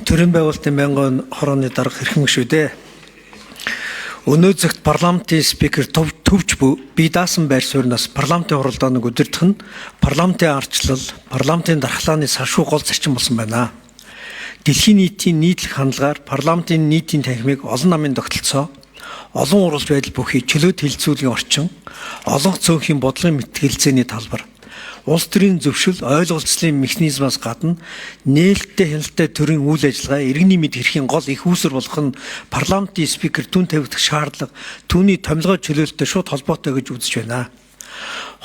Төрийн байгуулалтын байнгын хорооны дарга хэрхэн шүү дээ. Өнөө зөвхт парламентын спикер төвч бие даасан байр сууриас парламентын хуралдааныг удирдах нь парламентын арчлал, парламентын дархлааны салшгүй гол зарчим болсон байна. Дэлхийн нийтийн нийтлэг хандлагаар парламентын нийтийн танхимыг олон намын тогтолцоо, олон уралж байдал бүхий чөлөөт хилцүүлгийн орчин, олон цөөхөн бодлогын мэтгэлцээний талбар, улс төрийн зөвшөл ойлголцлын механизмаас гадна нээлттэй хяналттай төрийн үйл ажиллагаа иргэний мэд хэрхийн гол их үүсвэр болох нь парламентын спикер түн тавигдах шаардлага түүний томилгоо чөлөөлөлтөй шууд холбоотой гэж үзэж байна.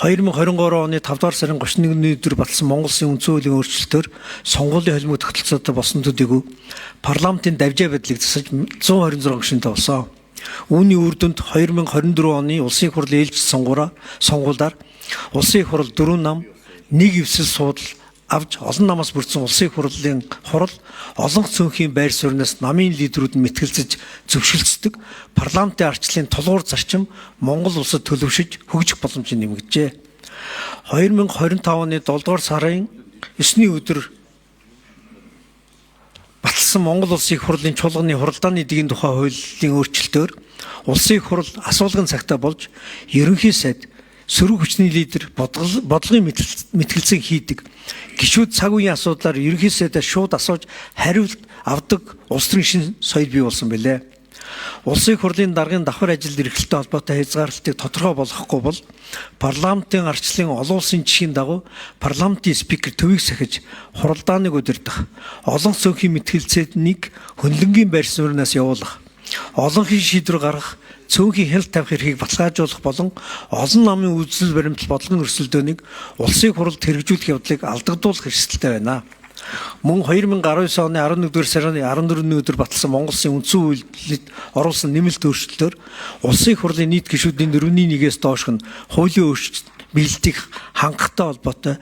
2023 оны 5 дугаар сарын 31-ний өдөр батлсан Монгол Улсын үндсэн хуулийн өөрчлөлтөөр сонгуулийн холимог тогтолцоотой болсон төдийгүй парламентын давжаа байдлыг засаж 126 гишүүнтэй болсон. Үүний үр дүнд 2024 оны Улсын их хурлын ээлжид сонгуулиар Улсын их хурал 4 нам, 1 эвсэл суудал авч олон намаас бүрдсэн Улсын их хурлын хурал олон цөөнхийн байр сууриас намын лидерүүд нь мэтгэлцэж зөвшөлдсдөг парламентын арчлалын тулгуур зарчим Монгол улсад төлөвшөж хөгжих боломжийг нэмэгджээ. 2025 оны 7 дугаар сарын 9-ний өдөр батлсан Монгол Улсын их хурлын чуулганы хуралдааны эдийн тухай хуулийн өөрчлөлтөөр Улсын их хурал асуулгын цагтаа болж ерөнхий сайд сөрөг хүчний лидер бодлогын мэтгэлцээг хийдэг. Гишүүд цаг үеийн асуудлаар ерөнхий сайдаас шууд асууж хариулт авдаг улс төрийн шин соёл бий болсон байлээ. Улсын их хурлын даргын давхар ажилд эрхлэлтэй холбоотой хязгаарлалтыг тодорхой болгохгүй бол парламентын арчлалын олон улсын жишгийн дагуу парламентын спикер төвийг сахиж хуралдааныг удирдах, олон цөөхөн мэтгэлцээнийг хөнлөнгийн байр сууриас явуулах, олонхын шийдвэр гаргах, цөөнхийн хяналт тавих эрхийг баталгаажуулах болон олон намын үйлдэл баримтал бодлогын өрсөлдөөнийг улсын их хурлд хэрэгжүүлэх явдлыг алдагдуулах эрсдэлтэй байна. Мөн 2019 оны 11-р сарын 14-ний өдөр батлсан Монгол Улсын үндсэн хуулинд оруулсан нэмэлт өөрчлөлтөөр улсын их хурлын нийт гишүүдийн 4/1-ээс доош нь хуулийн өөрчлөлт биелэлтийг хангахтай холбоотой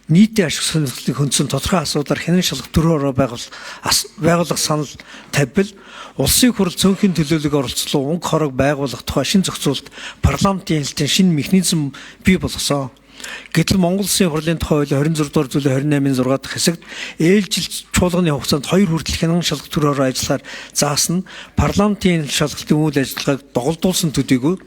нийтийн ашиг сонирхлыг хөндсөн тодорхой асуудлаар хянан шалгах төр хороо байгуулах санал тавьбал улсын их хурл цөөнхийн төлөөлөг оролцлоо өнгө хорог байгуулах тухай шин зохицуулалт парламентын хэлтийн шинэ механизм бий болгосон. Гэтэл Монгол Улсын хурлын тухай хуулийн 26 дугаар зүйлийн 28-ын 6 дахь хэсэгт ээлжил чуулганы хугацаанд 2 хүртэл хянан шалгах төр хороо ажиллахаар заасан парламентын шалгалтын үйл ажиллагааг доголдуулсан төдийгүй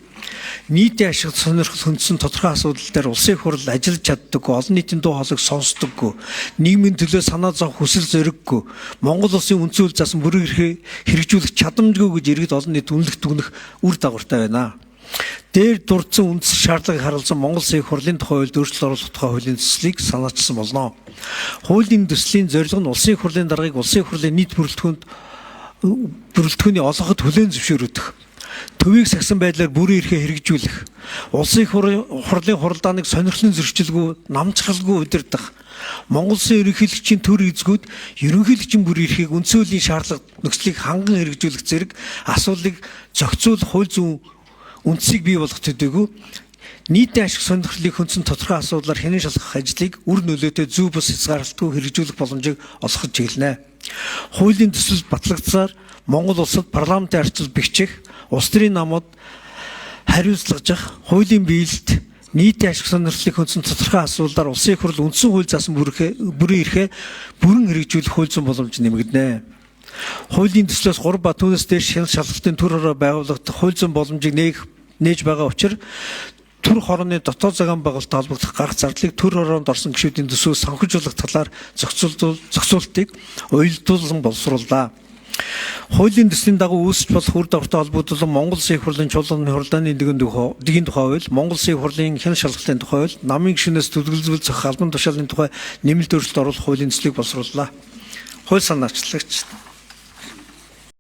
нийтийн ашиг сонирхол хөндсөн тодорхой асуудал дээр улсын их хурл ажиллаж чаддаггүй, олон нийтийн дуу хоолойг сонсдоггүй, нийгмийн төлөө санаа зовх хүсэл зориггүй, Монгол Улсын үндсэн хууль заасан бүрэн эрхээ хэрэгжүүлэх чадамжгүй гэж иргэд олон нийт үнэлэх дүгнэх үр дагавартай байна. Дээр дурдсан үндэс шаардлагыг харуулсан Монгол Улсын их хурлын тухай хуульд өөрчлөлт оруулах тухай хуулийн төслийг санаачилсан болно. Хуулийн төслийн зорилго нь улсын их хурлын даргаыг улсын их хурлын нийт бүрэлдэхүүний олонход хүлээн зөвшөөрөх, төвийг сагсан байдлаар бүрэн эрхээ хэрэгжүүлэх, улсын их хурлын хуралдааныг сонирхлын зөрчилгүй, намжралгүй удирдах, Монгол Улсын ерөнхийлөгчийн төр эзгүүд ерөнхийлөгчийн бүрэн эрхийг үндсэн хуулийн шаардлага нөхцөлийг ханган хэрэгжүүлэх зэрэг асуудлыг зохицуулах хууль зүйн үндсийг бий болгох төдийгүй нийтийн ашиг сонирхлыг хөндсөн тодорхой асуудлаар хянан шалгах ажлыг үр нөлөөтэй зөв бус хязгаарлалтгүй хэрэгжүүлэх боломжийг олгоход чиглэнэ. Хуулийн төсөл батлагдсаар Монгол улсад парламентын арчил бэхжих, улс төрийн намууд хариуцлагажих, хуулийн биелэлт, нийтийн ашиг сонирхлыг хөндсөн тодорхой асуудлаар улсын их хурл үндсэн хууль заасан бүрэн эрхээ бүрэн хэрэгжүүлэх хууль зүйн боломж нэмэгдэнэ. Хуулийн төслөөс 3 ба түүнээс дээш хяналт шалгалтын төр хороо байгуулагдах хууль зүйн боломжийг нээж байгаа учраас төр хорооны дотоод заган байгуулалтад холбогдох гарах зардлыг төр хороонд орсон гишүүдийн төсвөөс санхүүжүүлэх талаар зохицуултыг уялдуулан боловсрууллаа. Хуулийн төслийн дагуу үүсч болох үр дагавартай холбогдуулан Монгол Улсын их хурлын чуулганы хуралдааны эдийн тухай хууль, Монгол Улсын их хурлын хяналт шалгалтын тухай хууль, намын гишүүнээс төлөвлөсөн зохих албан тушаалын тухай нэмэлт өөрчлөлт оруулах хуулийн төслийг боловсрууллаа. Хууль санаачлагч